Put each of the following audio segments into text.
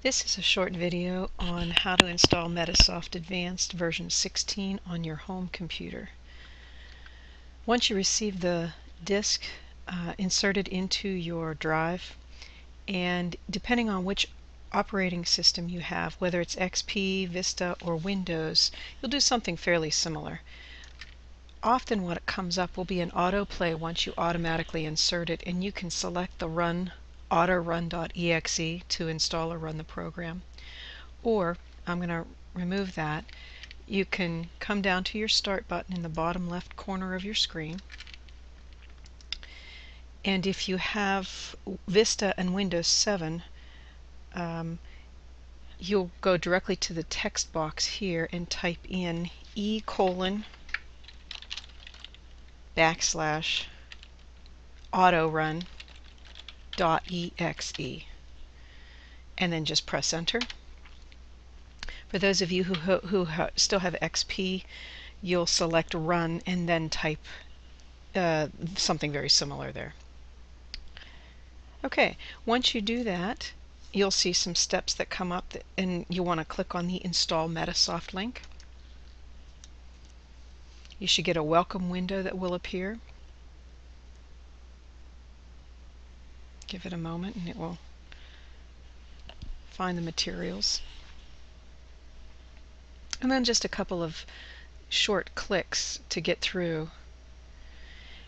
This is a short video on how to install Medisoft Advanced version 16 on your home computer. Once you receive the disk, insert it into your drive, and depending on which operating system you have, whether it's XP, Vista, or Windows, you'll do something fairly similar. Often what comes up will be an autoplay once you automatically insert it, and you can select the run autorun.exe to install or run the program. Or, I'm going to remove that, you can come down to your start button in the bottom left corner of your screen, and if you have Vista and Windows 7, you'll go directly to the text box here and type in /autorun.exe and then just press enter. For those of you who still have XP, you'll select run and then type something very similar there. Okay, once you do that, you'll see some steps that come up, and you want to click on the Install Medisoft link. You should get a welcome window that will appear. Give it a moment and it will find the materials. And then just a couple of short clicks to get through.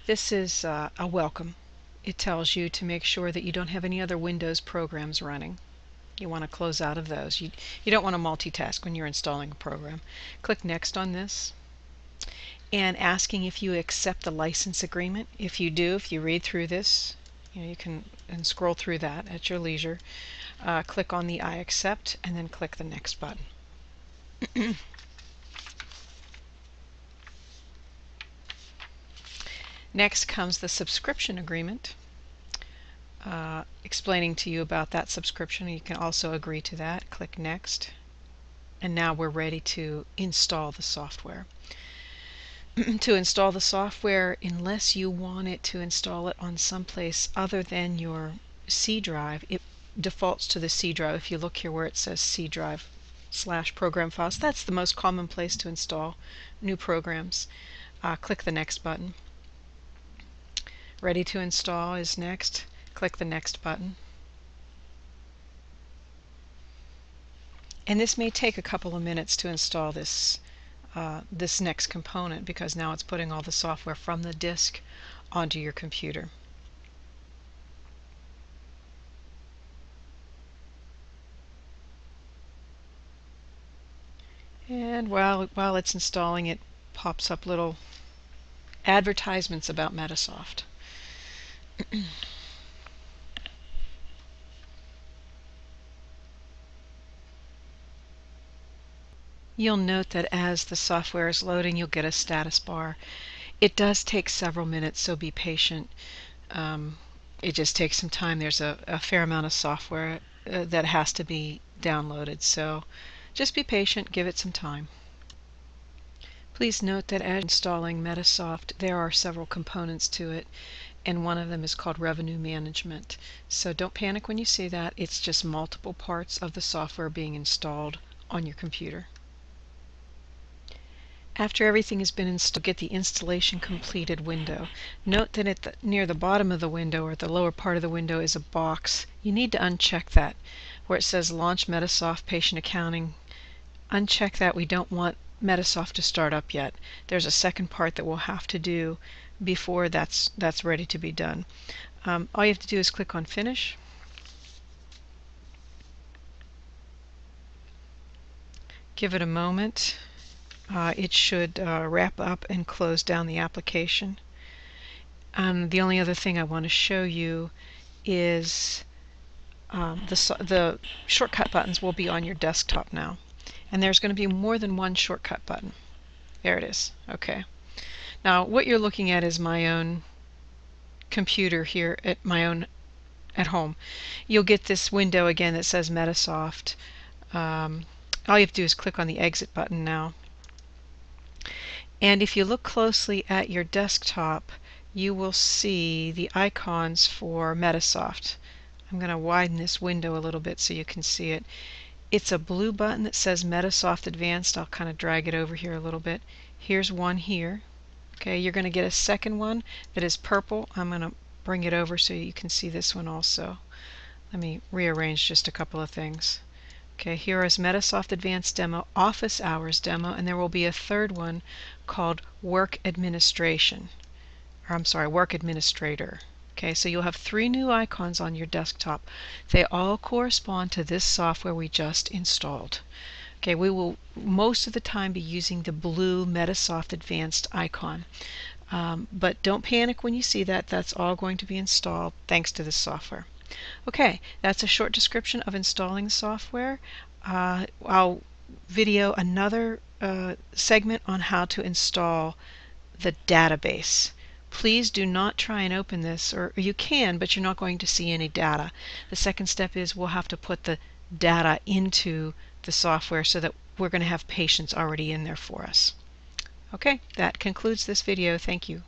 This is a welcome. It tells you to make sure that you don't have any other Windows programs running. You want to close out of those. You don't want to multitask when you're installing a program. Click Next on this, and asking if you accept the license agreement. If you do, if you read through this, you can scroll through that at your leisure. Click on the I accept and then click the Next button. Next comes the subscription agreement, explaining to you about that subscription. You can also agree to that. Click Next, and now we're ready to install the software. To install the software, unless you want it to install it on someplace other than your C drive, it defaults to the C drive. If you look here where it says C drive /program files, that's the most common place to install new programs. Click the Next button. Ready to install is next. Click the Next button. And this may take a couple of minutes to install this next component, because now it's putting all the software from the disk onto your computer. And while it's installing, it pops up little advertisements about Medisoft. You'll note that as the software is loading, you'll get a status bar. It does take several minutes, so be patient. It just takes some time. There's a fair amount of software that has to be downloaded, so just be patient, give it some time. Please note that as installing Medisoft, there are several components to it, and one of them is called Revenue Management. So don't panic when you see that. It's just multiple parts of the software being installed on your computer. After everything has been installed, get the Installation Completed window. Note that near the bottom of the window, or the lower part of the window, is a box. You need to uncheck that where it says Launch Medisoft Patient Accounting. Uncheck that. We don't want Medisoft to start up yet. There's a second part that we'll have to do before that's ready to be done. All you have to do is click on Finish. Give it a moment. It should wrap up and close down the application. The only other thing I want to show you is the shortcut buttons will be on your desktop now. And there's going to be more than one shortcut button. There it is. Okay. Now what you're looking at is my own computer here at home. You'll get this window again that says Medisoft. All you have to do is click on the Exit button now. And if you look closely at your desktop, you will see the icons for Medisoft. I'm going to widen this window a little bit so you can see it. It's a blue button that says Medisoft Advanced. I'll kind of drag it over here a little bit. Here's one here. Okay, you're going to get a second one that is purple. I'm going to bring it over so you can see this one also. Let me rearrange just a couple of things. Okay, here is Medisoft Advanced Demo, Office Hours Demo, and there will be a third one called Work Administration. Or I'm sorry, Work Administrator. Okay, so you'll have 3 new icons on your desktop. They all correspond to this software we just installed. Okay, we will most of the time be using the blue Medisoft Advanced icon. But don't panic when you see that. That's all going to be installed thanks to this software. Okay, that's a short description of installing the software. I'll video another segment on how to install the database. Please do not try and open this, or you can, but you're not going to see any data. The second step is we'll have to put the data into the software so that we're going to have patients already in there for us. Okay, that concludes this video. Thank you.